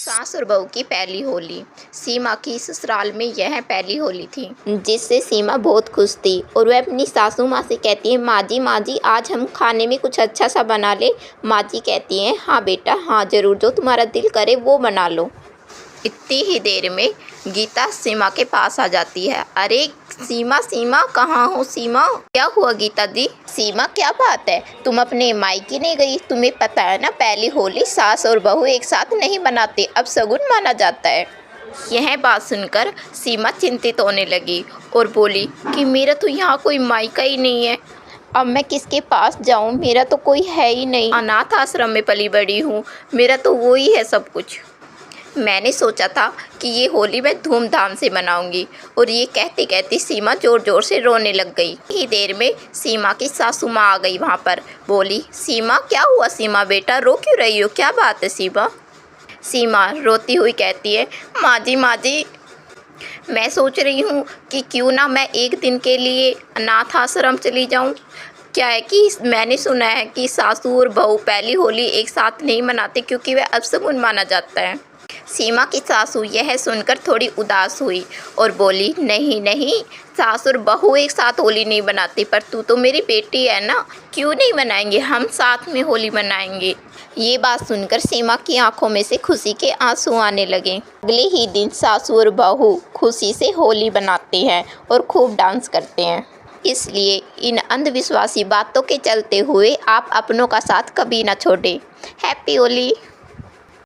सास और बहू की पहली होली। सीमा की ससुराल में यह पहली होली थी, जिससे सीमा बहुत खुश थी और वह अपनी सासू माँ से कहती है, माँ जी आज हम खाने में कुछ अच्छा सा बना ले। माँ जी कहती हैं, हाँ बेटा हाँ ज़रूर, जो तुम्हारा दिल करे वो बना लो। इतनी ही देर में गीता सीमा के पास आ जाती है। अरे सीमा कहाँ हो सीमा? क्या हुआ गीता दी? सीमा क्या बात है, तुम अपने मायके नहीं गई? तुम्हें पता है ना पहली होली सास और बहू एक साथ नहीं बनाते, अब शगुन माना जाता है। यह बात सुनकर सीमा चिंतित होने लगी और बोली कि मेरा तो यहाँ कोई मायका ही नहीं है, अब मैं किसके पास जाऊँ? मेरा तो कोई है ही नहीं, अनाथ आश्रम में पली बड़ी हूँ, मेरा तो वो ही है सब कुछ। मैंने सोचा था कि ये होली मैं धूमधाम से मनाऊंगी। और ये कहते कहते सीमा ज़ोर ज़ोर से रोने लग गई। ही देर में सीमा की सासू माँ आ गई वहाँ पर। बोली, सीमा क्या हुआ? सीमा बेटा रो क्यों रही हो, क्या बात है सीमा? सीमा रोती हुई कहती है, माँ जी मैं सोच रही हूँ कि क्यों ना मैं एक दिन के लिए अनाथ आश्रम चली जाऊँ। क्या है कि मैंने सुना है कि सासू और बहू पहली होली एक साथ नहीं मनाते क्योंकि वह अपशगुन माना जाता है। सीमा की सासू यह सुनकर थोड़ी उदास हुई और बोली, नहीं सास और बहू एक साथ होली नहीं बनाती, पर तू तो मेरी बेटी है ना, क्यों नहीं मनाएंगे, हम साथ में होली मनाएंगे। ये बात सुनकर सीमा की आंखों में से खुशी के आंसू आने लगे। अगले ही दिन सासू और बहू खुशी से होली बनाते हैं और खूब डांस करते हैं। इसलिए इन अंधविश्वासी बातों के चलते हुए आप अपनों का साथ कभी ना छोड़ें। हैप्पी होली।